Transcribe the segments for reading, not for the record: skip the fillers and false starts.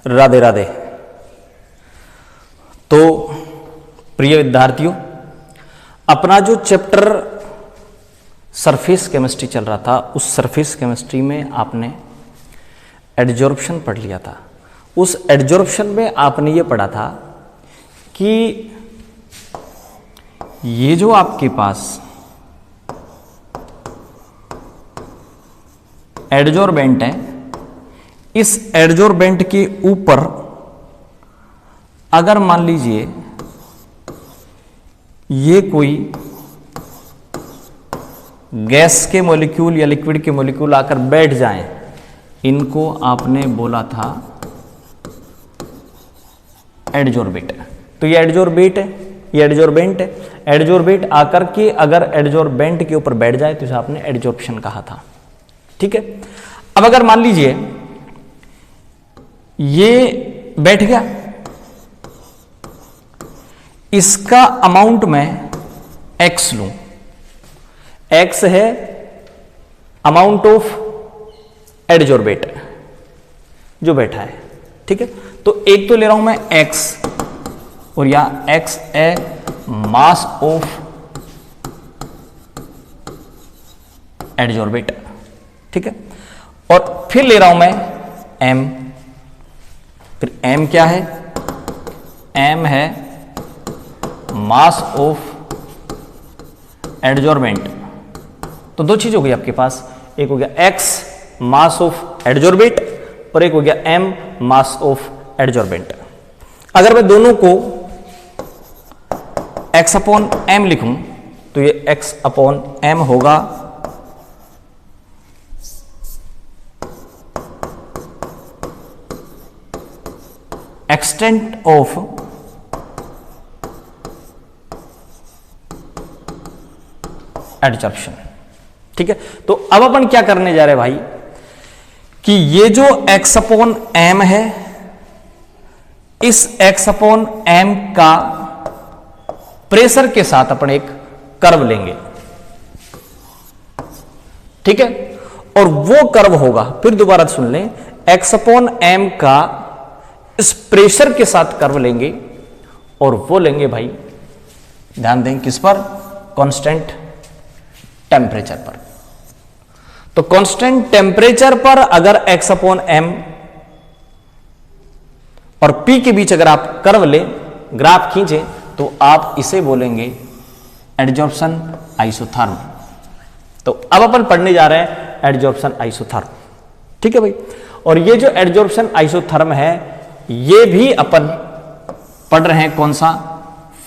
राधे राधे। तो प्रिय विद्यार्थियों, अपना जो चैप्टर सरफेस केमिस्ट्री चल रहा था, उस सरफेस केमिस्ट्री में आपने एडजॉर्प्शन पढ़ लिया था। उस एडजॉर्प्शन में आपने ये पढ़ा था कि ये जो आपके पास एडजॉर्बेंट है, इस एडजॉर्बेंट के ऊपर अगर मान लीजिए ये कोई गैस के मॉलिक्यूल या लिक्विड के मॉलिक्यूल आकर बैठ जाएं, इनको आपने बोला था एडजॉर्बेट। तो ये एडजॉर्बेट है, ये एडजॉर्बेंट है। एडजॉर्बेट आकर के अगर एडजॉर्बेंट के ऊपर बैठ जाए तो इसे आपने एडजॉर्प्शन कहा था। ठीक है। अब अगर मान लीजिए ये बैठ गया, इसका अमाउंट मैं x लूं, x है अमाउंट ऑफ एडजॉर्बेट जो बैठा है। ठीक है। तो एक तो ले रहा हूं मैं x, और या x है मास ऑफ एडजॉर्बेट। ठीक है। और फिर ले रहा हूं मैं m, फिर m क्या है, m है मास ऑफ एडजॉर्बेंट। तो दो चीज हो गई आपके पास, एक हो गया x मास ऑफ एडजॉर्बेट और एक हो गया m मास ऑफ एडजॉर्बेंट। अगर मैं दोनों को x अपॉन m लिखूं तो ये x अपॉन m होगा एक्सटेंट ऑफ एडजॉर्प्शन। ठीक है। तो अब अपन क्या करने जा रहे हैं भाई कि ये जो x अपॉन m है, इस x अपॉन m का प्रेशर के साथ अपन एक कर्व लेंगे। ठीक है। और वो कर्व होगा, फिर दोबारा सुन लें, x अपॉन m का इस प्रेशर के साथ कर्व लेंगे और वो लेंगे भाई, ध्यान दें किस पर, कांस्टेंट टेम्परेचर पर। तो कांस्टेंट टेम्परेचर पर अगर x अपॉन m और P के बीच अगर आप कर्व ले, ग्राफ खींचे, तो आप इसे बोलेंगे एडजॉर्प्शन आइसोथर्म। तो अब अपन पढ़ने जा रहे हैं एडजॉर्प्शन आइसोथर्म। ठीक है भाई। और ये जो एडजॉर्प्शन आइसोथर्म है, ये भी अपन पढ़ रहे हैं कौन सा,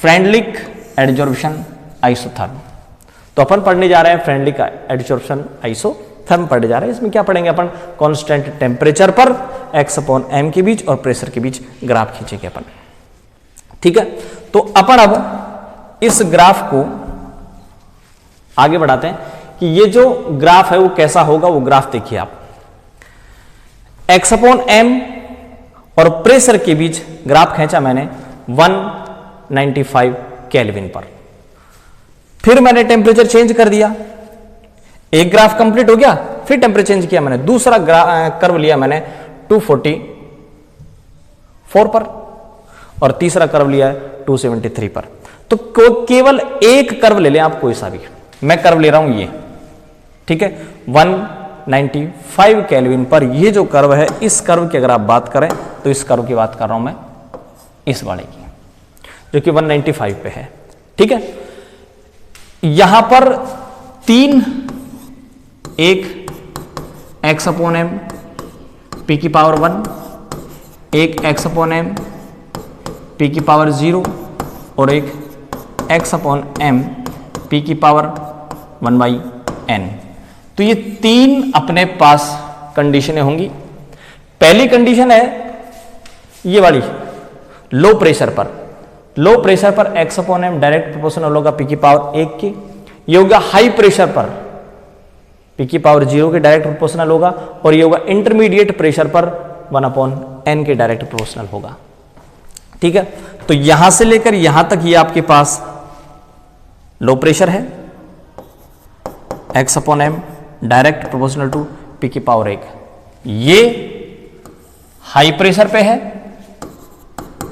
फ्रेंडलिक एडजॉर्प्शन आइसोथर्म। तो अपन पढ़ने जा रहे हैं फ्रेंडलिक एडजॉर्प्शन आइसोथर्म पढ़ने जा रहे हैं। इसमें क्या पढ़ेंगे अपन, कांस्टेंट टेम्परेचर पर x अपॉन m के बीच और प्रेशर के बीच ग्राफ खींचेंगे अपन। ठीक है। तो अपन अब इस ग्राफ को आगे बढ़ाते हैं कि ये जो ग्राफ है वो कैसा होगा। वो ग्राफ देखिए आप, x अपॉन m और प्रेशर के बीच ग्राफ खींचा मैंने 195 केल्विन पर। फिर मैंने टेम्परेचर चेंज कर दिया, एक ग्राफ कंप्लीट हो गया, फिर टेम्परेचर चेंज किया मैंने, दूसरा कर्व लिया मैंने 244 पर और तीसरा कर्व लिया 273 पर। तो केवल एक कर्व ले लें आप, कोई सा भी। मैं कर्व ले रहा हूं ये, ठीक है, 195 केल्विन पर ये जो कर्व है, इस कर्व की अगर आप बात करें तो इस कर्व की बात कर रहा हूं मैं, इस वाले की, जो कि 195 पे है। ठीक है। यहां पर तीन, एक x अपॉन m p की पावर 1, एक x अपॉन m p की पावर 0 और एक x अपॉन m p की पावर 1/n। तो ये तीन अपने पास कंडीशनें होंगी। पहली कंडीशन है ये वाली, लो प्रेशर पर। लो प्रेशर पर x upon m direct proportional होगा p की पावर 1 की। ये होगा हाई प्रेशर पर p की पावर 0 के डायरेक्ट प्रोपोर्शनल होगा, और ये होगा इंटरमीडिएट प्रेशर पर 1/n के डायरेक्ट प्रोपोर्शनल होगा। ठीक है। तो यहां से लेकर यहां तक ये आपके पास लो प्रेशर है, x upon m direct proportional to p की पावर 1। ये हाई प्रेशर पे है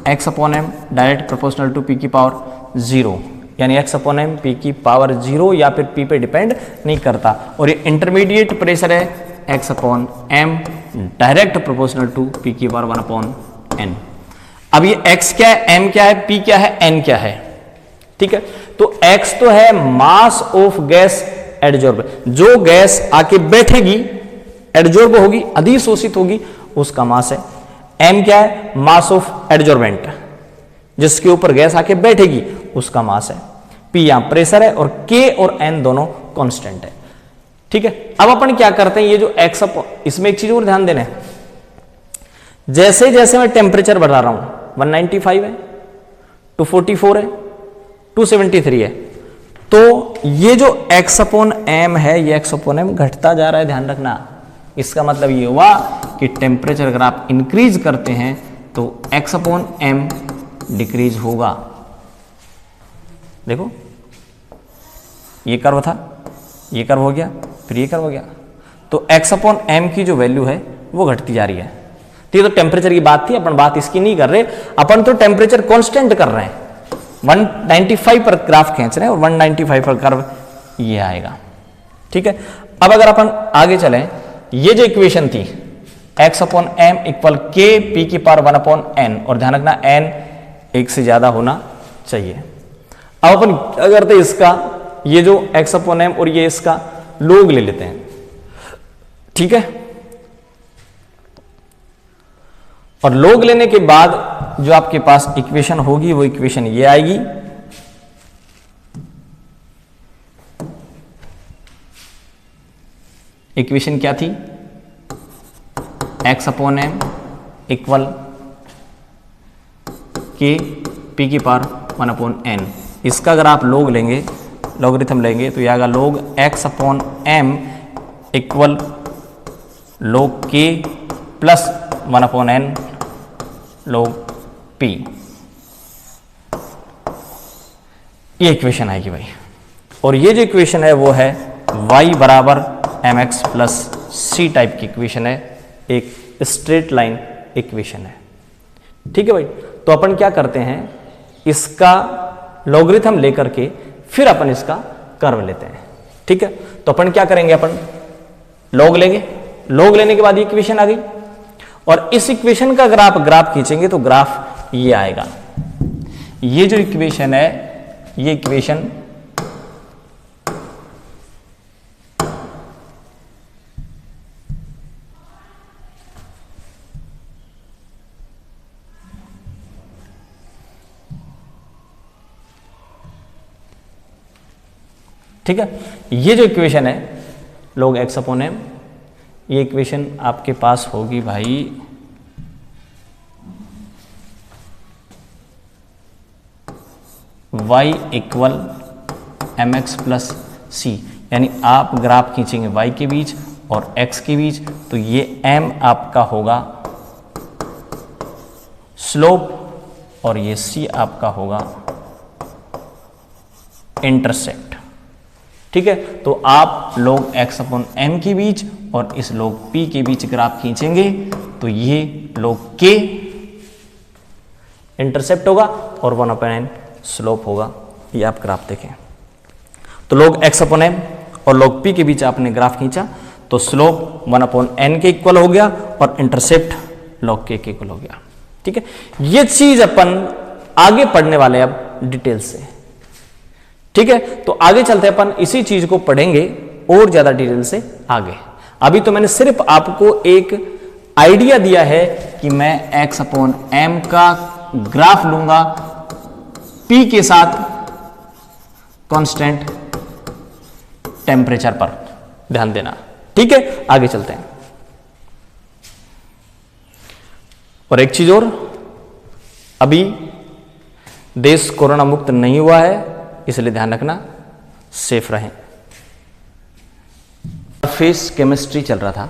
x upon M direct proportional to p की पावर 0, यानी x अपॉन एम p की पावर 0 या फिर p पे डिपेंड नहीं करता। और ये इंटरमीडिएट प्रेशर है x upon M direct proportional to p की पावर 1 अपॉन n। अब ये x क्या है, m क्या है, p क्या है, n क्या है, ठीक है। तो x तो है मास ऑफ गैस एडजॉर्ब, जो गैस आके बैठेगी एडजॉर्ब होगी अधिशोषित होगी उसका मास है। m क्या है, मास ऑफ एडजॉर्बेंट, जिसके ऊपर गैस आके बैठेगी उसका मास है। p यहां प्रेशर है और k और n दोनों कांस्टेंट है, ठीक है। अब अपन क्या करते हैं, ये जो x इसमें एक चीज और ध्यान देना है, जैसे जैसे मैं टेम्परेचर बढ़ा रहा हूं 195 है, 244 है, 273 है, तो ये जो x अपॉन m है ये x अपॉन m घटता जा रहा है, ध्यान रखना। इसका मतलब ये हुआ कि टेम्परेचर अगर आप इंक्रीज करते हैं तो x अपॉन m डिक्रीज होगा। देखो ये कर्व था, ये कर्व हो गया, फिर ये कर्व हो गया, तो x अपॉन m की जो वैल्यू है वो घटती जा रही है। तो ये तो टेम्परेचर की बात थी, अपन बात इसकी नहीं कर रहे, अपन तो टेम्परेचर कांस्टेंट कर रहे हैं। 195 पर ग्राफ खींच रहे हैं और 195 पर कर्व ये आएगा, ठीक है। अब अगर अपन आगे चलें, ये जो इक्वेशन थी x अपॉन एम इक्वल के पी की पावर 1 अपॉन n, और ध्यान रखना n एक से ज्यादा होना चाहिए। अब अपन क्या करते हैं, इसका ये जो x अपॉन एम और ये इसका लोग ले लेते हैं, ठीक है। और लोग लेने के बाद जो आपके पास इक्वेशन होगी वो इक्वेशन ये आएगी, इक्वेशन क्या थी, x अपॉन एम इक्वल के पी की पावर 1 अपॉन n। इसका अगर आप लोग लेंगे, लॉगरिथम लेंगे, तो यह आएगा लोग x अपॉन एम इक्वल लोग k प्लस 1 अपॉन n लोग p। ये इक्वेशन आएगी भाई, और ये जो इक्वेशन है वो है y बराबर mx प्लस सी टाइप की इक्वेशन है, एक स्ट्रेट लाइन इक्वेशन है, ठीक है भाई। तो अपन क्या करते हैं, इसका लॉगरिथम लेकर के फिर अपन इसका कर्व लेते हैं, ठीक है। तो अपन क्या करेंगे, अपन लॉग लेंगे, लॉग लेने के बाद ये इक्वेशन आ गई, और इस इक्वेशन का अगर आप ग्राफ खींचेंगे तो ग्राफ ये आएगा। ये जो इक्वेशन है, ये इक्वेशन ठीक है, ये जो इक्वेशन है log x अपॉन m, ये इक्वेशन आपके पास होगी भाई y equal M x plus c, यानी आप ग्राफ खींचेंगे y के बीच और x के बीच, तो ये m आपका होगा स्लोप और ये c आपका होगा इंटरसेप्ट, ठीक है। तो आप log x अपॉन m के बीच और इस log p के बीच ग्राफ खींचेंगे तो ये log k इंटरसेप्ट होगा और 1 अपॉन n स्लोप होगा। ये आप ग्राफ देखें, तो log x अपॉन m और log p के बीच आपने ग्राफ खींचा तो स्लोप 1 अपॉन n के इक्वल हो गया और इंटरसेप्ट log k के इक्वल हो गया, ठीक है। ये चीज अपन आगे पढ़ने वाले अब डिटेल से, ठीक है। तो आगे चलते अपन इसी चीज को पढ़ेंगे और ज्यादा डिटेल से आगे। अभी तो मैंने सिर्फ आपको एक आइडिया दिया है कि मैं x अपॉन m का ग्राफ लूंगा p के साथ कांस्टेंट टेम्परेचर पर, ध्यान देना, ठीक है। आगे चलते हैं। और एक चीज और, अभी देश कोरोना मुक्त नहीं हुआ है, इसलिए ध्यान रखना, सेफ रहें। सरफेस केमिस्ट्री चल रहा था,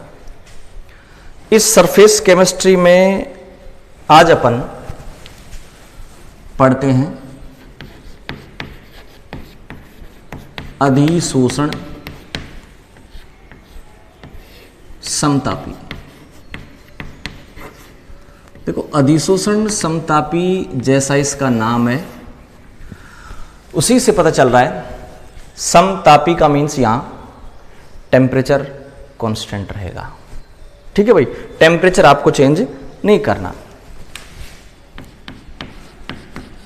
इस सरफेस केमिस्ट्री में आज अपन पढ़ते हैं अधिशोषण समतापी। देखो अधिशोषण समतापी जैसा इसका नाम है, उसी से पता चल रहा है। समतापी का मीन्स यहां टेम्परेचर कांस्टेंट रहेगा। ठीक है भाई, टेम्परेचर आपको चेंज नहीं करना।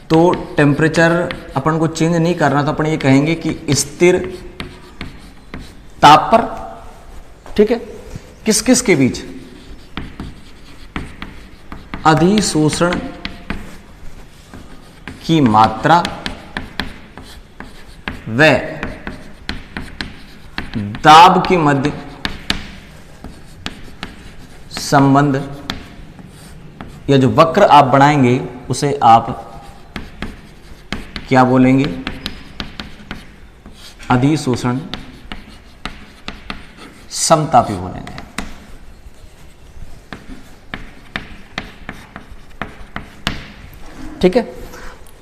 तो टेम्परेचर अपन को चेंज नहीं करना, तो अपन ये कहेंगे कि स्थिर ताप पर, ठीक है, किस किस के बीच, अधिशोषण की मात्रा व दाब के मध्य संबंध, या जो वक्र आप बनाएंगे उसे आप क्या बोलेंगे, अधिशोषण समतापी बोलेंगे। ठीक है,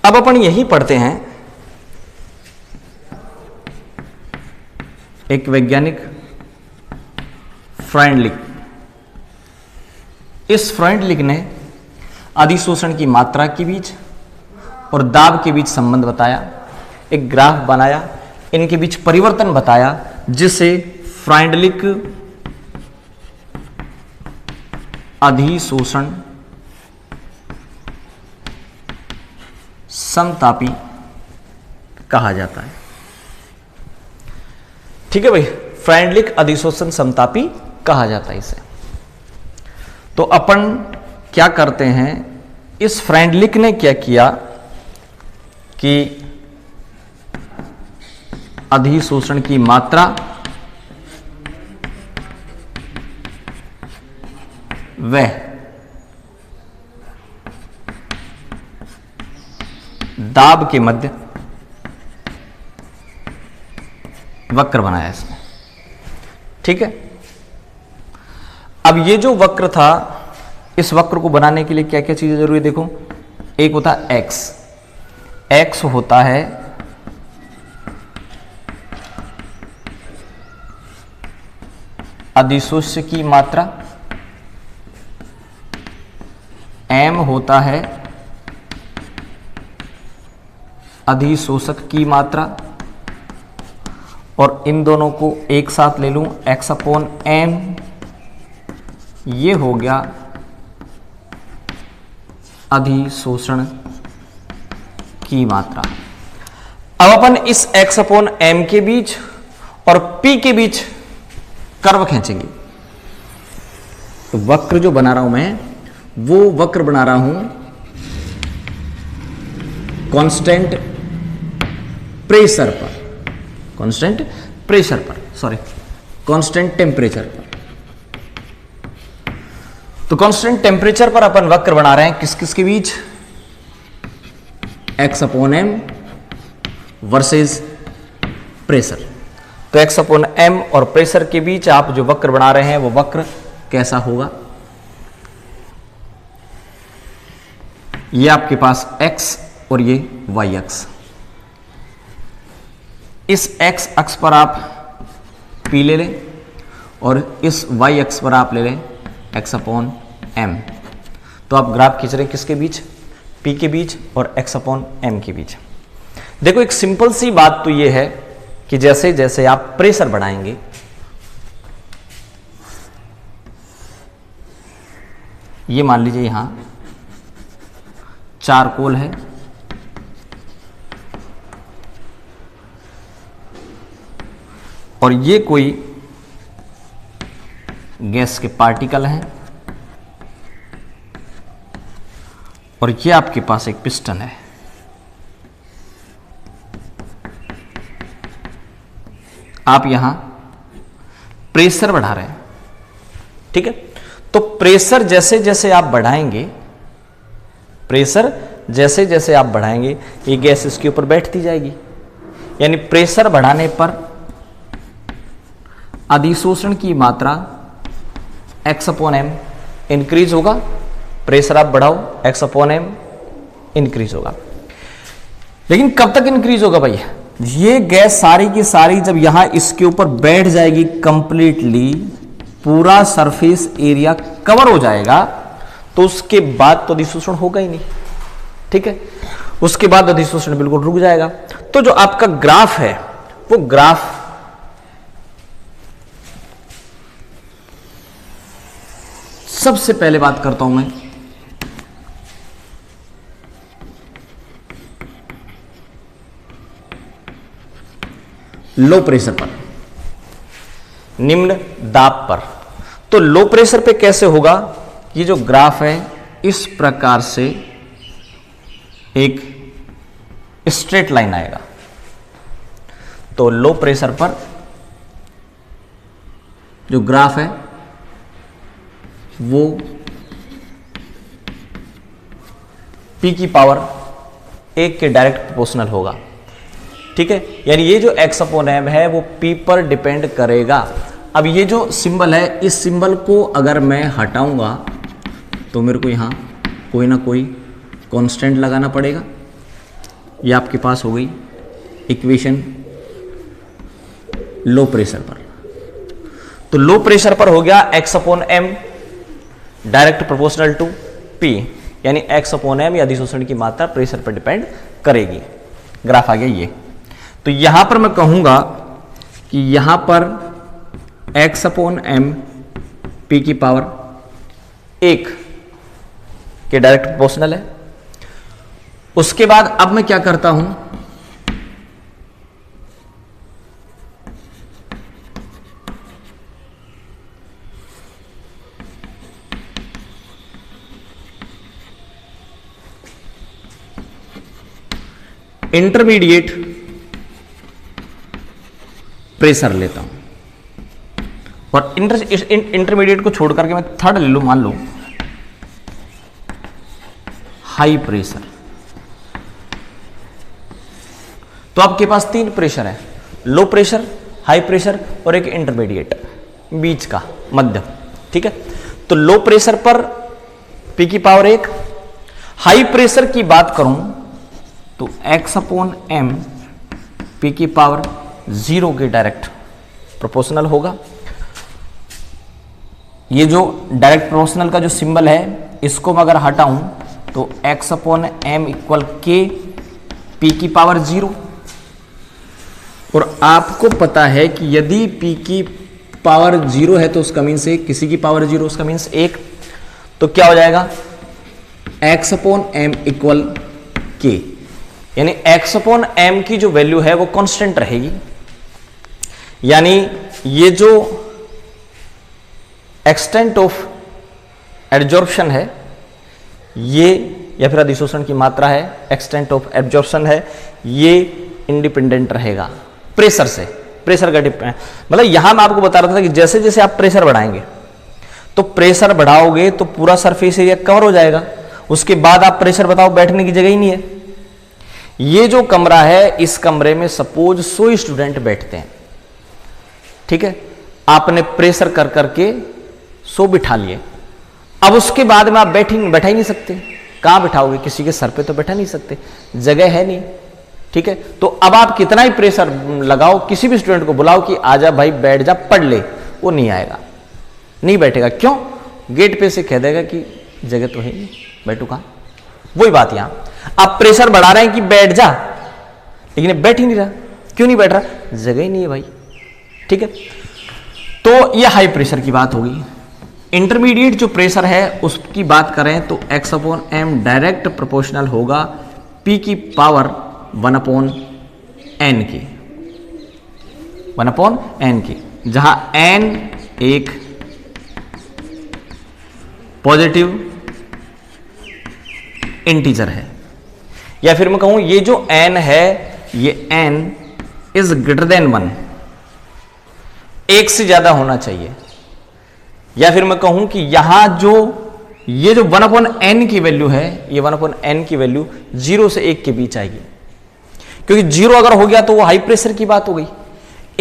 अब अपन यही पढ़ते हैं। एक वैज्ञानिक फ्राइंडलिक, इस फ्राइंडलिक ने अधिशोषण की मात्रा के बीच और दाब के बीच संबंध बताया, एक ग्राफ बनाया, इनके बीच परिवर्तन बताया, जिसे फ्राइंडलिक अधिशोषण समतापी कहा जाता है। ठीक है भाई, फ्राइंडलिक अधिशोषण समतापी कहा जाता है इसे। तो अपन क्या करते हैं, इस फ्राइंडलिक ने क्या किया कि अधिशोषण की मात्रा व दाब के मध्य वक्र बनाया इसमें। ठीक है, अब ये जो वक्र था, इस वक्र को बनाने के लिए क्या क्या चीजें जरूरी है, देखो। एक होता है एक्स, एक्स होता है अधिशोष्य की मात्रा, एम होता है अधिशोषक की मात्रा, और इन दोनों को एक साथ ले लूं, x अपॉन एम, ये हो गया अधिशोषण की मात्रा। अब अपन इस x अपॉन एम के बीच और p के बीच कर्व खींचेंगे। तो वक्र जो बना रहा हूं मैं, वो वक्र बना रहा हूं कांस्टेंट प्रेशर पर, कांस्टेंट प्रेशर पर, सॉरी कांस्टेंट टेम्परेचर पर। तो कांस्टेंट टेम्परेचर पर अपन वक्र बना रहे हैं, किस किस के बीच, x upon M versus pressure. तो x अपॉन एम और प्रेशर के बीच आप जो वक्र बना रहे हैं वो वक्र कैसा होगा, ये आपके पास x और ये y अक्ष। इस x अक्ष पर आप p ले लें और इस y अक्ष पर आप ले लें x अपॉन एम। तो आप ग्राफ खींच रहे हैं किसके बीच, p के बीच और x अपॉन एम के बीच। देखो एक सिंपल सी बात तो ये है कि जैसे जैसे आप प्रेशर बढ़ाएंगे, ये मान लीजिए यहां चारकोल है, और ये कोई गैस के पार्टिकल हैं, और ये आपके पास एक पिस्टन है। आप यहां प्रेशर बढ़ा रहे हैं, ठीक है। तो प्रेशर जैसे जैसे आप बढ़ाएंगे, प्रेशर जैसे जैसे आप बढ़ाएंगे, ये गैस इसके ऊपर बैठती जाएगी। यानी प्रेशर बढ़ाने पर अधिशोषण की मात्रा x अपॉन एम इंक्रीज होगा, प्रेशर आप बढ़ाओ x अपॉन एम इंक्रीज होगा। लेकिन कब तक इंक्रीज होगा भाई, ये गैस सारी की सारी जब यहां इसके ऊपर बैठ जाएगी, कंप्लीटली पूरा सरफेस एरिया कवर हो जाएगा, तो उसके बाद तो अधिशोषण होगा ही नहीं, ठीक है, उसके बाद अधिशोषण बिल्कुल रुक जाएगा। तो जो आपका ग्राफ है वो ग्राफ सबसे पहले बात करता हूं मैं लो प्रेशर पर, निम्न दाब पर। तो लो प्रेशर पे कैसे होगा, ये जो ग्राफ है इस प्रकार से एक स्ट्रेट लाइन आएगा। तो लो प्रेशर पर जो ग्राफ है वो P की पावर 1 के डायरेक्ट प्रोपोर्शनल होगा, ठीक है। यानी ये जो x अपॉन m है वो P पर डिपेंड करेगा। अब ये जो सिंबल है, इस सिंबल को अगर मैं हटाऊंगा तो मेरे को यहां कोई ना कोई कांस्टेंट लगाना पड़ेगा। ये आपके पास हो गई इक्वेशन लो प्रेशर पर। तो लो प्रेशर पर हो गया x upon m direct proportional to P, यानी x अपॉन m या अधिशोषण की मात्रा प्रेशर पर डिपेंड करेगी। ग्राफ आ गया ये। तो यहां पर मैं कहूंगा कि यहां पर x अपॉन m P की पावर 1 के डायरेक्ट प्रोपोर्शनल है। उसके बाद अब मैं क्या करता हूं, इंटरमीडिएट प्रेशर लेता हूं और इंटरमीडिएट को छोड़ करके मैं थर्ड ले लूं, मान लो हाई प्रेशर। तो आपके पास 3 प्रेशर है, लो प्रेशर, हाई प्रेशर और एक इंटरमीडिएट बीच का मध्यम, ठीक है। तो लो प्रेशर पर P की पावर 1, हाई प्रेशर की बात करूं तो x अपॉन m P की पावर 0 के डायरेक्ट प्रोपोर्शनल होगा। ये जो डायरेक्ट प्रोपोर्शनल का जो सिंबल है इसको मैं अगर हटाऊं तो x upon m equal k P की पावर 0। और आपको पता है कि यदि P की पावर 0 है तो उसका मीन्स 1, किसी की पावर 0 उसका मीन्स 1। तो क्या हो जाएगा x upon m equal k, यानी x अपॉन m की जो वैल्यू है वो कांस्टेंट रहेगी। यानी ये जो एक्सटेंट ऑफ एब्जॉर्प्शन है ये, या फिर अधिशोषण की मात्रा है, एक्सटेंट ऑफ एब्जॉर्प्शन है, ये इंडिपेंडेंट रहेगा प्रेशर से। प्रेशर का डिपेंड, मतलब यहां मैं आपको बता रहा था कि जैसे जैसे आप प्रेशर बढ़ाएंगे तो प्रेशर बढ़ाओगे तो पूरा सरफेस एरिया कवर हो जाएगा। उसके बाद आप प्रेशर बताओ, बैठने की जगह ही नहीं है। ये जो कमरा है, इस कमरे में सपोज 100 स्टूडेंट बैठते हैं, ठीक है। आपने प्रेशर कर करके 100 बिठा लिए। अब उसके बाद में आप बैठा ही नहीं सकते। कहां बिठाओगे, किसी के सर पे तो बैठा नहीं सकते, जगह है नहीं, ठीक है। तो अब आप कितना ही प्रेशर लगाओ, किसी भी स्टूडेंट को बुलाओ कि आजा भाई बैठ जा पढ़ ले, वो नहीं आएगा, नहीं बैठेगा। क्यों? गेट पे से कह देगा कि जगह तो है नहीं, बैठू कहां। वही बात यहां, आप प्रेशर बढ़ा रहे हैं कि बैठ जा, लेकिन बैठ ही नहीं रहा। क्यों नहीं बैठ रहा? जगह ही नहीं है भाई, ठीक है। तो ये हाई प्रेशर की बात होगी। इंटरमीडिएट जो प्रेशर है उसकी बात करें तो x upon m direct proportional होगा P की पावर 1 अपॉन n की, 1 अपॉन n की, जहां n एक पॉजिटिव इंटीजर है। या फिर मैं कहूं ये जो n है ये n इज ग्रेटर देन 1, एक से ज्यादा होना चाहिए। या फिर मैं कहूं कि यहां जो ये जो 1 अपॉन n की वैल्यू है, ये 1 अपॉन n की वैल्यू 0 से 1 के बीच आएगी। क्योंकि 0 अगर हो गया तो वो हाई प्रेशर की बात हो गई,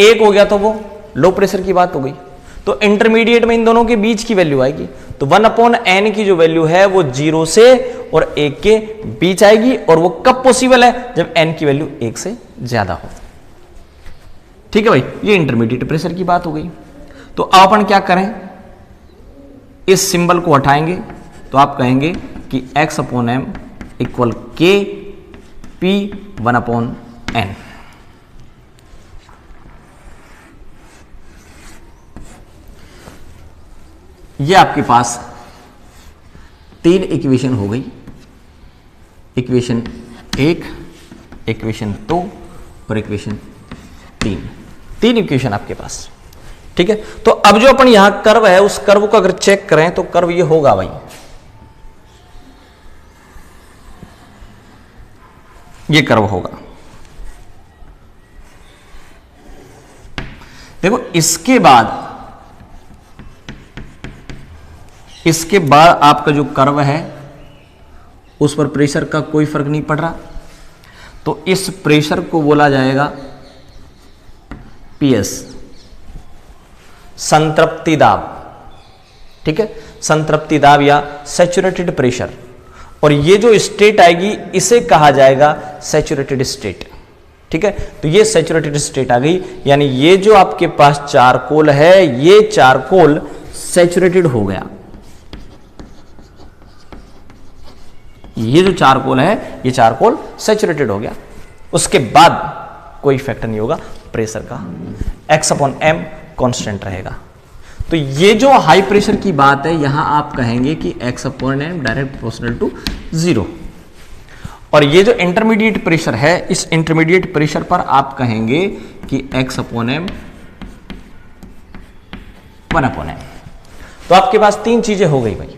1 हो गया तो वो लो प्रेशर की बात हो गई। तो इंटरमीडिएट में इन दोनों के बीच की वैल्यू आएगी। तो 1 अपॉन n की जो वैल्यू है वो 0 से और 1 के बीच आएगी। और वो कब पॉसिबल है? जब n की वैल्यू 1 से ज्यादा हो, ठीक है भाई। ये इंटरमीडिएट प्रेशर की बात हो गई। तो अब अपन क्या करें, इस सिंबल को हटाएंगे तो आप कहेंगे कि x अपॉन एम इक्वल के पी 1 अपॉन एन। ये आपके पास 3 इक्वेशन हो गई, इक्वेशन 1, इक्वेशन 2 और इक्वेशन 3 इक्वेशन आपके पास। ठीक है, तो अब जो अपन यहां कर्व है उस कर्व को अगर चेक करें तो कर्व ये होगा भाई, ये कर्व होगा। देखो इसके बाद आपका जो कर्व है उस पर प्रेशर का कोई फर्क नहीं पड़ रहा, तो इस प्रेशर को बोला जाएगा पीएस, संतृप्ति दाब। ठीक है, संतृप्ति दाब या सैचुरेटेड प्रेशर, और ये जो स्टेट आएगी इसे कहा जाएगा सैचुरेटेड स्टेट। ठीक है, तो ये सैचुरेटेड स्टेट आ गई, यानी ये जो आपके पास चारकोल है ये चारकोल सैचुरेटेड हो गया। ये जो चारकोल है ये चारकोल सैचुरेटेड हो गया। उसके बाद कोई इफेक्ट नहीं होगा प्रेशर का, x अपॉन एम कॉन्स्टेंट रहेगा। तो ये जो हाई प्रेशर की बात है यहां आप कहेंगे कि x upon M direct proportional to 0, और ये जो इंटरमीडिएट प्रेशर है इस इंटरमीडिएट प्रेशर पर आप कहेंगे कि x upon M 1 upon M. तो आपके पास 3 चीजें हो गई भाई।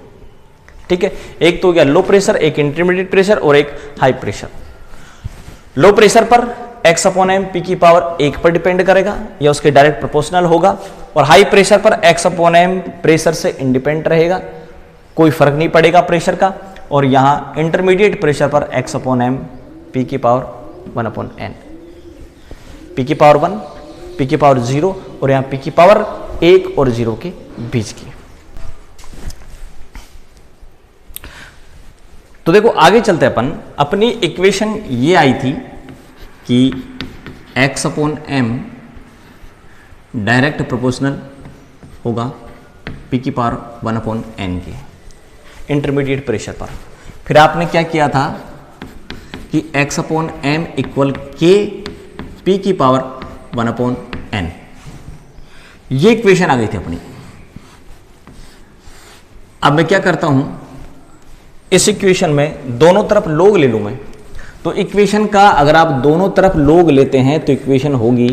ठीक है, एक तो हो गया लो प्रेशर, एक इंटरमीडिएट प्रेशर और एक हाई प्रेशर। लो प्रेशर पर x अपॉन एम पी की पावर 1 पर डिपेंड करेगा या उसके डायरेक्ट प्रोपोर्शनल होगा, और हाई प्रेशर पर x अपॉन एम प्रेशर से इंडिपेंडेंट रहेगा, कोई फर्क नहीं पड़ेगा प्रेशर का। और यहां इंटरमीडिएट प्रेशर पर x अपॉन एम पी की पावर 1 अपॉन एन, पी की पावर 1, पी की पावर 0 और यहां पी की पावर 1 और 0 के बीच की। तो देखो आगे चलते अपन, अपनी इक्वेशन ये आई थी कि x upon M direct proportional होगा p की पावर 1 अपॉन एन के इंटरमीडिएट प्रेशर पर। फिर आपने क्या किया था कि x अपॉन एम इक्वल के p की पावर 1 अपॉन एन, ये इक्वेशन आ गई थी अपनी। अब मैं क्या करता हूं, इस इक्वेशन में दोनों तरफ लोग ले लूं मैं, तो इक्वेशन का अगर आप दोनों तरफ लोग लेते हैं तो इक्वेशन होगी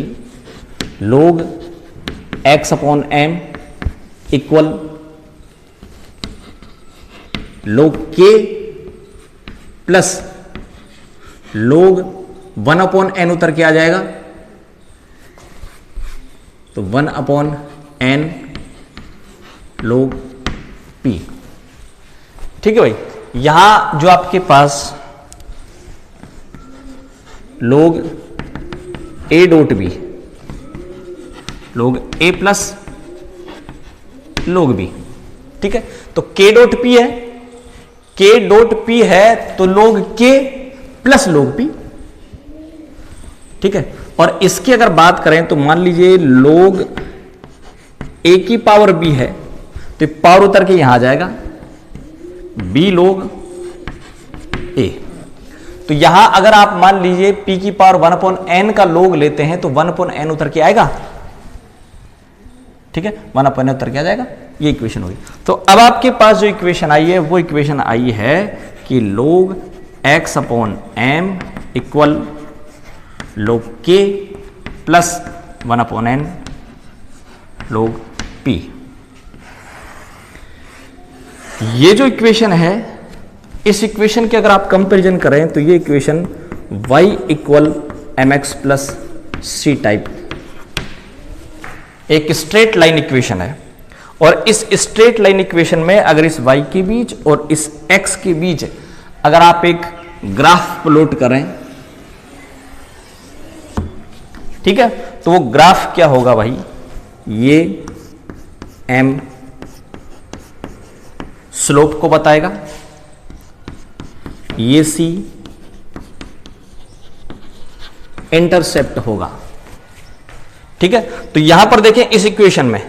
लोग x अपॉन एम इक्वल लोग k प्लस लोग 1 अपॉन एन उतर के आ जाएगा, तो 1 अपॉन एन लोग p। ठीक है भाई, यहां जो आपके पास लोग a डॉट बी, लोग a प्लस लोग b। ठीक है, तो k डॉट p है, k डॉट p है तो लोग k प्लस लोग p। ठीक है, और इसकी अगर बात करें तो मान लीजिए लोग a की पावर b है तो पावर उतर के यहां आ जाएगा b लोग a। तो यहां अगर आप मान लीजिए p की पावर 1 अपॉन n का लोग लेते हैं तो 1 अपॉन n उतर के आएगा। ठीक है, 1 अपॉन n उतर के आ जाएगा, ये इक्वेशन होगी। तो अब आपके पास जो इक्वेशन आई है वो इक्वेशन आई है कि लोग x अपॉन m इक्वल लोग k प्लस 1 अपॉन n लोग p। ये जो इक्वेशन है इस इक्वेशन के अगर आप कंपैरिजन करें तो ये equation y equal M x plus C type एक स्ट्रेट लाइन इक्वेशन है, और इस स्ट्रेट लाइन इक्वेशन में अगर इस y के बीच और इस x के बीच अगर आप एक ग्राफ प्लॉट करें, ठीक है, तो वो ग्राफ क्या होगा भाई, ये m स्लोप को बताएगा, ये c इंटरसेप्ट होगा। ठीक है, तो यहां पर देखें इस इक्वेशन में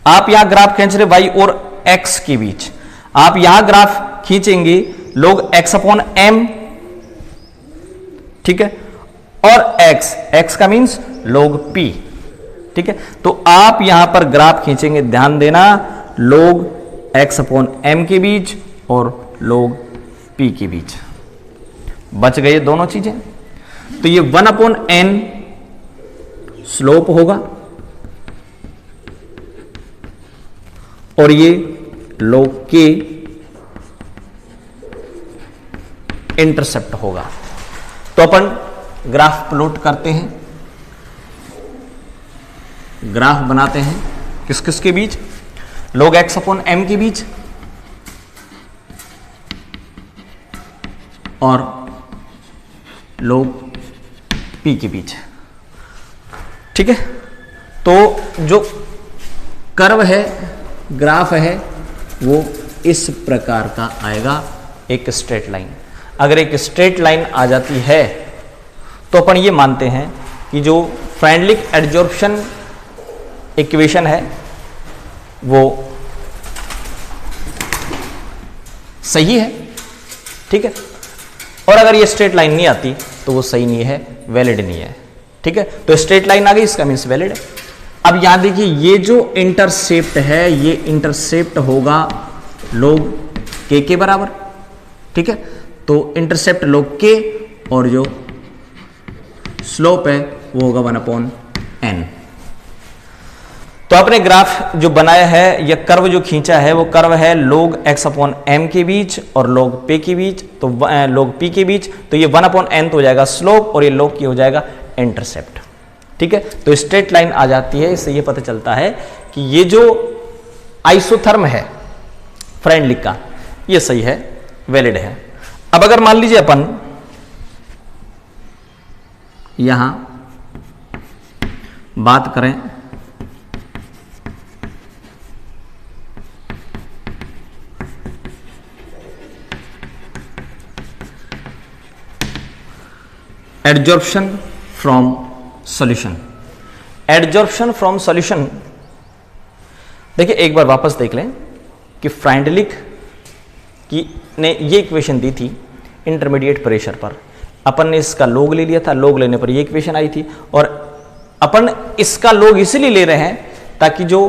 आप यहां ग्राफ खींच रहे y और x के बीच, आप यहां ग्राफ खींचेंगे log x अपॉन m, ठीक है, और x का मीन्स log p, ठीक है। तो आप यहां पर ग्राफ खींचेंगे, ध्यान देना, log x अपॉन m के बीच और log p के बीच, बच गए दोनों चीजें। तो ये 1 अपॉन n स्लोप होगा और ये log k इंटरसेप्ट होगा। तो अपन ग्राफ प्लॉट करते हैं, ग्राफ बनाते हैं, किस किस के बीच, log x अपॉन m के बीच और log p के बीच, ठीक है। तो जो कर्व है, ग्राफ है, वो इस प्रकार का आएगा, एक स्ट्रेट लाइन। अगर एक स्ट्रेट लाइन आ जाती है तो अपन ये मानते हैं कि जो फ्रेंडलिक एडजॉर्प्शन इक्वेशन है वो सही है, ठीक है। और अगर ये स्ट्रेट लाइन नहीं आती तो वो सही नहीं है, वैलिड नहीं है, ठीक है। तो स्ट्रेट लाइन आ गई, इसका मीन्स वैलिड है। अब यहां देखिए, ये जो इंटरसेप्ट है, ये इंटरसेप्ट होगा log k के बराबर, ठीक है। तो इंटरसेप्ट log k और जो स्लोप है वो होगा 1 अपॉन n। तो आपने ग्राफ जो बनाया है, या कर्व जो खींचा है, वो कर्व है log x अपॉन m के बीच और log p के बीच, तो log p के बीच, तो ये 1 अपॉन n तो हो जाएगा स्लोप और ये log k हो जाएगा इंटरसेप्ट, ठीक है। तो स्ट्रेट लाइन आ जाती है, इससे ये पता चलता है कि ये जो आइसोथर्म है फ्रेंडलिक का, ये सही है, वैलिड है। अब अगर मान लीजिए अपन यहां बात करें adsorption from solution, adsorption from solution. देखिए एक बार वापस देख लें कि फ्रेंडलिक की ने ये इक्वेशन दी थी इंटरमीडिएट प्रेशर पर, अपन ने इसका log ले लिया था, log लेने पर ये इक्वेशन आई थी, और अपन इसका log इसलिए ले रहे हैं ताकि जो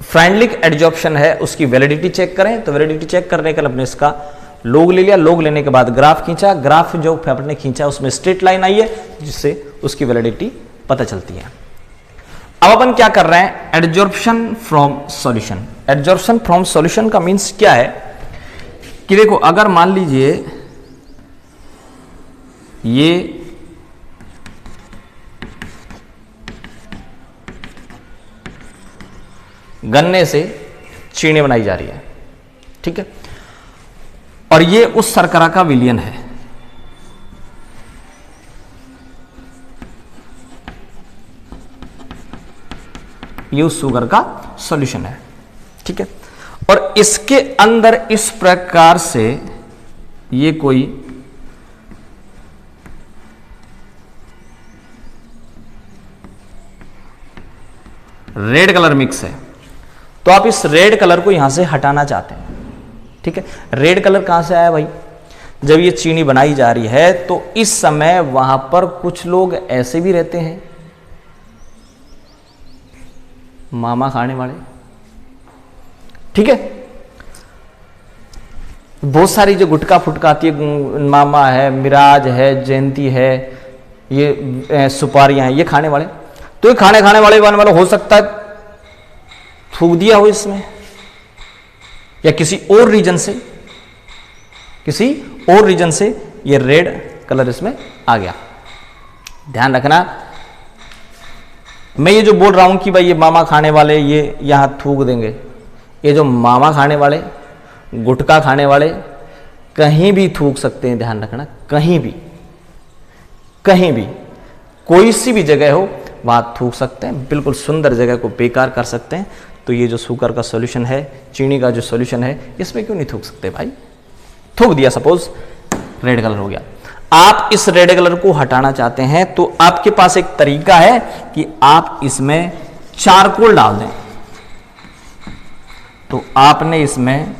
फ्रेंडलिक एडजॉर्प्शन है उसकी वैलिडिटी चेक करें। तो वैलिडिटी चेक करने के लिए अपने इसका log ले लिया, log लेने के बाद ग्राफ खींचा, ग्राफ जो आपने खींचा उसमें स्ट्रेट लाइन आई है जिससे उसकी वैलिडिटी पता चलती है। अब अपन क्या कर रहे हैं, adsorption from solution. Adsorption from solution का मीन्स क्या है कि देखो, अगर मान लीजिए ये गन्ने से चीनी बनाई जा रही है, ठीक है, और ये उस शर्करा का विलयन है, ये उस शुगर का सॉल्यूशन है, ठीक है। और इसके अंदर इस प्रकार से ये कोई रेड कलर मिक्स है, तो आप इस रेड कलर को यहां से हटाना चाहते हैं, ठीक है। रेड कलर कहां से आया भाई, जब ये चीनी बनाई जा रही है तो इस समय वहां पर कुछ लोग ऐसे भी रहते हैं, मामा खाने वाले, ठीक है। बहुत सारी जो गुटखा फुटका आती है, मामा है, मिराज है, जयंती है, ये सुपारियां हैं, ये खाने वाले। तो ये खाने वाले वाला हो सकता है थूक दिया हो इसमें, या किसी और रीजन से ये रेड कलर इसमें आ गया। ध्यान रखना, मैं ये जो बोल रहा हूं कि भाई ये मामा खाने वाले ये यहां थूक देंगे, ये जो मामा खाने वाले, गुटखा खाने वाले कहीं भी थूक सकते हैं। ध्यान रखना, कहीं भी कोई सी भी जगह हो वहां थूक सकते हैं, बिल्कुल सुंदर जगह को बेकार कर सकते हैं। तो ये जो शुगर का सॉल्यूशन है, चीनी का जो सॉल्यूशन है, इसमें क्यों नहीं थूक सकते भाई, थूक दिया, सपोज रेड कलर हो गया। आप इस रेड कलर को हटाना चाहते हैं तो आपके पास एक तरीका है कि आप इसमें चारकोल डाल दें। तो आपने इसमें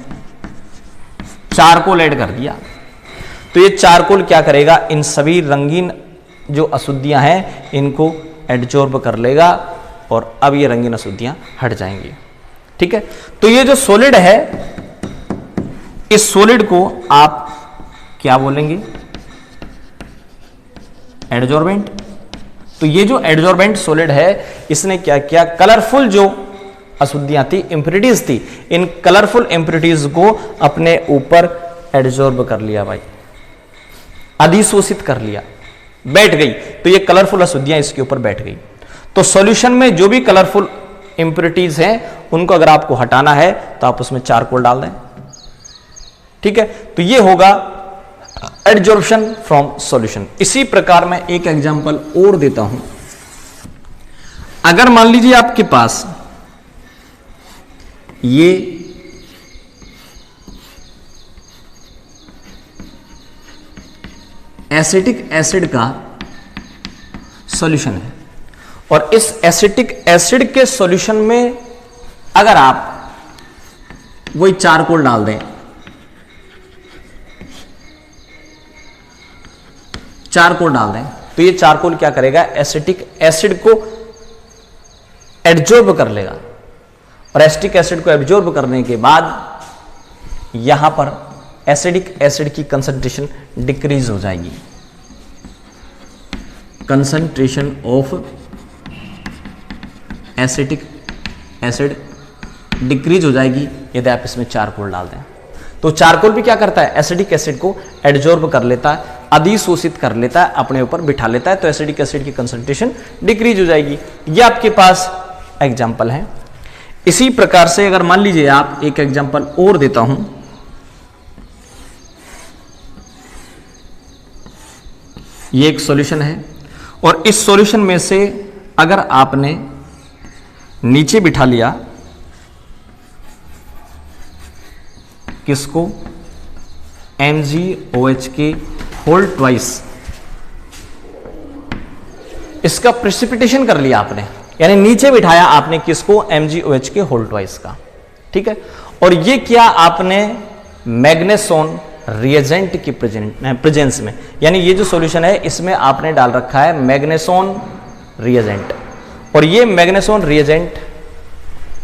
चारकोल ऐड कर दिया, तो ये चारकोल क्या करेगा, इन सभी रंगीन जो अशुद्धियां हैं इनको एडजॉर्ब कर लेगा और अब ये रंगीन अशुद्धियां हट जाएंगी। ठीक है, तो ये जो सॉलिड है, इस सॉलिड को आप क्या बोलेंगे, एडजॉर्बेंट। तो ये जो एडजॉर्बेंट सॉलिड है, इसने क्या किया, कलरफुल जो अशुद्धियां थी, इंप्योरिटीज थी, इन कलरफुल इंप्योरिटीज को अपने ऊपर एडजॉर्ब कर लिया भाई, अधिशोषित कर लिया, बैठ गई। तो ये कलरफुल अशुद्धियां इसके ऊपर बैठ गई। तो सॉल्यूशन में जो भी कलरफुल इंप्योरिटीज हैं उनको अगर आपको हटाना है तो आप उसमें चारकोल डाल दें। ठीक है, तो ये होगा एडजॉर्प्शन फ्रॉम सॉल्यूशन। इसी प्रकार मैं एक एग्जांपल और देता हूं। अगर मान लीजिए आपके पास ये एसिटिक एसिड का सॉल्यूशन है और इस एसिटिक एसिड के सॉल्यूशन में अगर आप वही चारकोल डाल दें, चारकोल डाल दें, तो ये चारकोल क्या करेगा, एसिटिक एसिड को एब्जॉर्ब कर लेगा और एसिटिक एसिड को एब्जॉर्ब करने के बाद यहां पर एसिडिक एसिड की कंसंट्रेशन डिक्रीज हो जाएगी, concentration of acetic acid decrease हो जाएगी यदि आप इसमें चारकोल डाल दें। तो चारकोल भी क्या करता है, एसिडिक एसिड को एब्जॉर्ब कर लेता है, अधिशोषित कर लेता है, अपने ऊपर बिठा लेता है, तो एसिडिक एसिड की कंसंट्रेशन डिक्रीज हो जाएगी। ये आपके पास एग्जाम्पल है। इसी प्रकार से अगर मान लीजिए आप एक एग्जाम्पल और देता हूं, ये एक सॉल्यूशन है और इस सॉल्यूशन में से अगर आपने नीचे बिठा लिया किसको, MgOH के होल ट्वाइस, इसका प्रेसिपिटेशन कर लिया आपने, यानी नीचे बिठाया आपने किसको, MgOH के होल ट्वाइस का। ठीक है, और ये किया आपने मैग्नेसोन रिएजेंट की प्रेजेंस में, यानी ये जो सॉल्यूशन है इसमें आपने डाल रखा है मैग्नेसोन रिएजेंट, और ये मैग्नेसोन रिएजेंट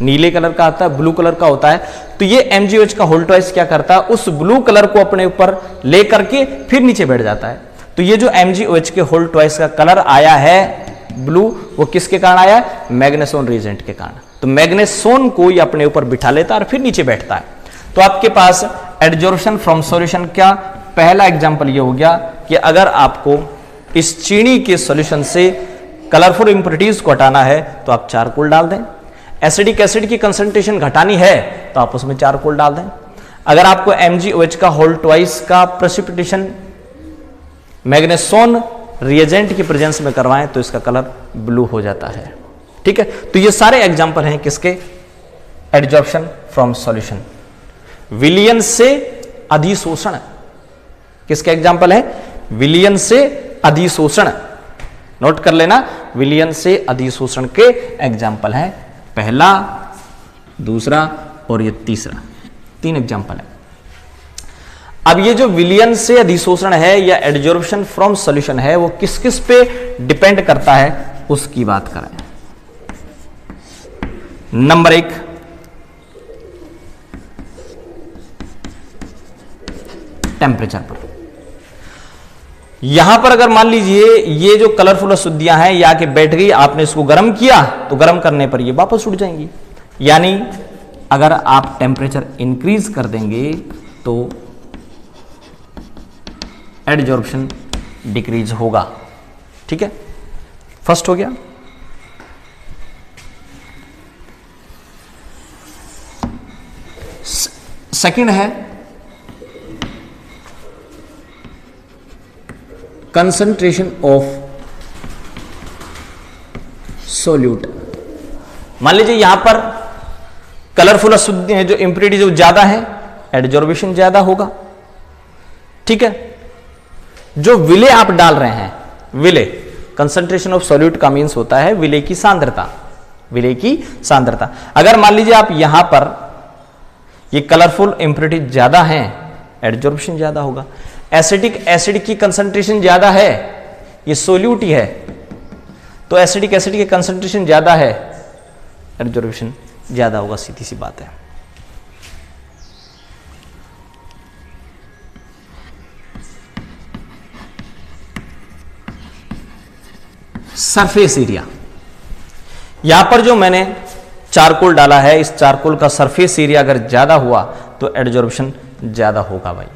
नीले कलर का आता है, ब्लू कलर का होता है। तो ये MgOH का होल ट्वाइस क्या करता है, उस ब्लू कलर को अपने ऊपर ले करके फिर नीचे बैठ जाता है। तो ये जो MgOH के होल ट्वाइस का कलर आया है ब्लू, वो किसके कारण आया है, मैग्नेसोन रिएजेंट के कारण। तो मैग्नेसोन को ये अपने ऊपर बिठा लेता है और फिर नीचे बैठता है। तो आपके पास एडजॉर्प्शन फ्रॉम सॉल्यूशन का पहला एग्जांपल ये हो गया कि अगर आपको इस चीनी के सॉल्यूशन से कलरफुल इंप्योरिटीज को हटाना है तो आप चारकोल डाल दें, एसिडिक एसिड की कंसंट्रेशन घटानी है तो आप उसमें चारकोल डाल दें। अगर आपको MgOH का होल ट्वाइस का प्रेसिपिटेशन मैग्नेसोन रिएजेंट की प्रेजेंस में करवाएं तो इसका कलर ब्लू हो जाता है। ठीक है, तो ये सारे एग्जांपल हैं किसके, एडजॉर्प्शन फ्रॉम सॉल्यूशन। विलियन से अधिशोषण किसके एग्जांपल है, विलियन से अधिशोषण, नोट कर लेना, विलियन से अधिशोषण के एग्जांपल हैं, पहला, दूसरा और ये तीसरा, 3 एग्जांपल है। अब ये जो विलियन से अधिशोषण है या एडजॉर्प्शन फ्रॉम सॉल्यूशन है वो किस किस पे डिपेंड करता है उसकी बात करें। नंबर 1, टेम्परेचर पर। यहां पर अगर मान लीजिए ये जो कलरफुल अशुद्धियां हैं ये आके बैठ गई, आपने इसको गर्म किया तो गर्म करने पर ये वापस उड़ जाएंगी। यानी अगर आप टेम्परेचर इंक्रीज कर देंगे तो एडजॉर्प्शन डिक्रीज होगा। ठीक है, फर्स्ट हो गया। सेकंड है कंसंट्रेशन ऑफ सोल्यूट। मान लीजिए यहां पर कलरफुल अशुद्धि है, जो इंप्योरिटी जो ज्यादा है, एडजॉर्प्शन ज्यादा होगा। ठीक है, जो विले आप डाल रहे हैं, विले, कंसंट्रेशन ऑफ सोल्यूट का मीन्स होता है विले की सांद्रता, विले की सांद्रता। अगर मान लीजिए आप यहां पर ये कलरफुल इंप्योरिटी ज्यादा है, एडजॉर्प्शन ज्यादा होगा। एसिडिक एसिड की कंसंट्रेशन ज्यादा है, ये सोल्यूट ही है, तो एसिडिक एसिड की कंसंट्रेशन ज्यादा है, एडजॉर्प्शन ज्यादा होगा, सीधी सी बात है। सरफेस एरिया, यहां पर जो मैंने चारकोल डाला है, इस चारकोल का सरफेस एरिया अगर ज्यादा हुआ तो एडजॉर्प्शन ज्यादा होगा भाई।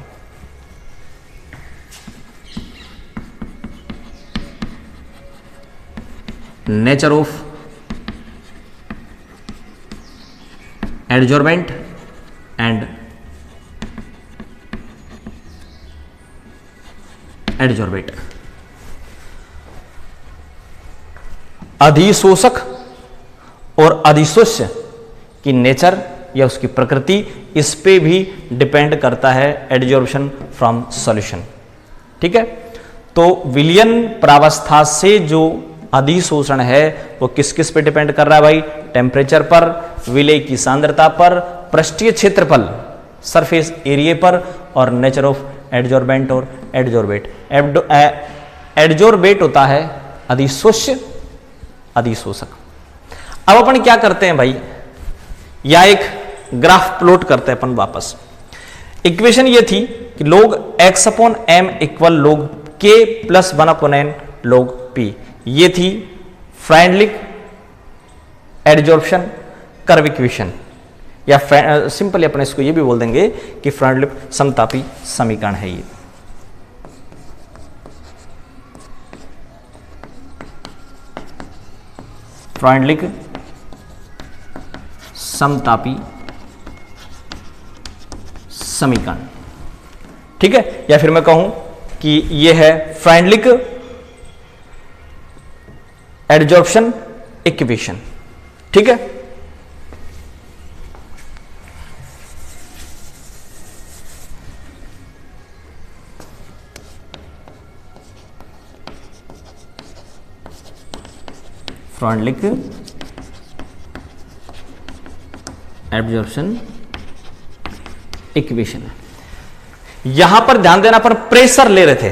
Nature of adsorbent and adsorbate, अधिशोषक और अधिशोष्य की नेचर या उसकी प्रकृति, इस पे भी डिपेंड करता है एडजॉर्प्शन फ्रॉम सॉल्यूशन। ठीक है, तो विलयन प्रावस्था से जो अधिशोषण है वो किस किस पे डिपेंड कर रहा है भाई? टेम्परेचर पर, विलय की सांद्रता पर, पृष्ठीय क्षेत्रफल सरफेस एरिया पर, और नेचर ऑफ एडजॉर्बेंट और एडजॉर्बेट। एडजॉर्बेट होता है अधिशोष्य, अधिशोषक। अब अपन क्या करते हैं भाई, या एक ग्राफ प्लॉट करते हैं अपन वापस। इक्वेशन ये थी कि log x upon m equal log k plus 1 upon n log p, ये थी फ्राइडलिक एडजॉर्प्शन कर्व इक्वेशन, या सिंपली अपन इसको ये भी बोल देंगे कि फ्राइडलिक समतापी समीकरण है ये। फ्राइडलिक समतापी समीकरण, ठीक है, या फिर मैं कहूं कि यह है फ्राइडलिक एडजॉर्प्शन इक्वेशन। ठीक है, फ्राइडलिक एडजॉर्प्शन इक्वेशन। यहां पर ध्यान देना, पर प्रेशर ले रहे थे,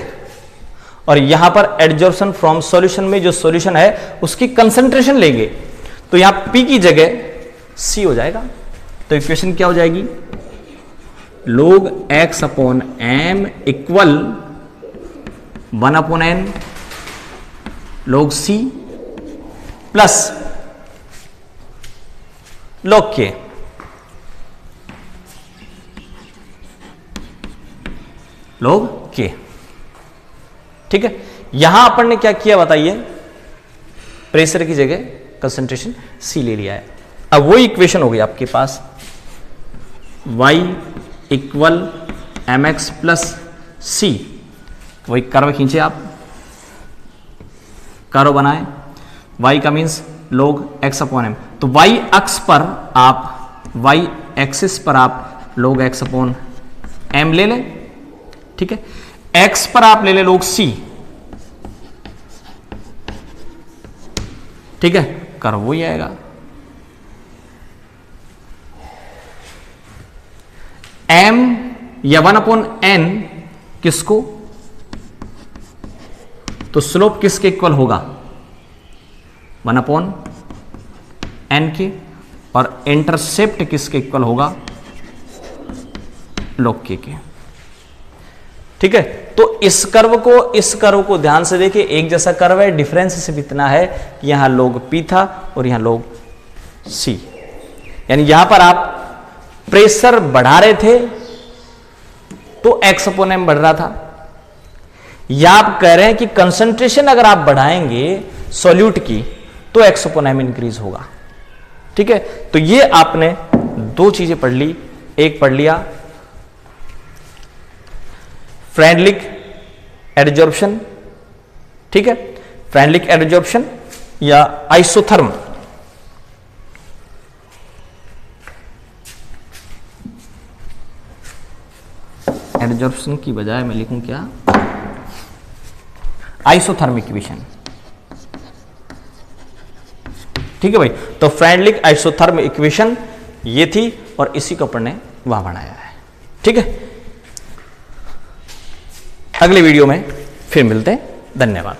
और यहां पर एडजॉर्प्शन फ्रॉम सॉल्यूशन में जो सॉल्यूशन है उसकी कंसंट्रेशन लेंगे, तो यहां P की जगह C हो जाएगा। तो इक्वेशन क्या हो जाएगी? log x upon m equal 1 upon n log C plus log k, log k। ठीक है, यहां अपन ने क्या किया बताइए? प्रेशर की जगह कंसंट्रेशन C ले लिया है। अब वो इक्वेशन हो गई आपके पास, y equal mx plus C। वही कर्व खींचे आप, कर्व बनाए, y का means log x upon m, तो y अक्ष पर आप, y एक्सिस पर आप log x अपॉन m ले लें। ठीक है, x पर आप ले ले log C। ठीक है, कर्व वही आएगा। m या 1 अपॉन n किसको? तो स्लोप किसके इक्वल होगा? 1 अपॉन n के, और इंटरसेप्ट किसके इक्वल होगा? log k के। ठीक है, तो इस कर्व को ध्यान से देखिए, एक जैसा कर्व है, डिफरेंस सिर्फ इतना है कि यहां log P था और यहां log C, यानी यहां पर आप प्रेशर बढ़ा रहे थे तो x अपॉन m बढ़ रहा था, या आप कह रहे हैं कि कंसंट्रेशन अगर आप बढ़ाएंगे सॉल्यूट की तो x अपॉन m इंक्रीज होगा। ठीक है, तो ये आपने दो चीजें पढ़ ली। एक पढ़ लिया फ्राइडलिक एडजॉर्प्शन, ठीक है, फ्राइडलिक एडजॉर्प्शन या आइसोथर्म। एडजॉर्प्शन की बजाय मैं लिखूं क्या? आइसोथर्मिक इक्वेशन। ठीक है भाई, तो फ्राइडलिक आइसोथर्म इक्वेशन ये थी, और इसी को अपन ने वहां बनाया है। ठीक है, अगले वीडियो में फिर मिलते हैं। धन्यवाद।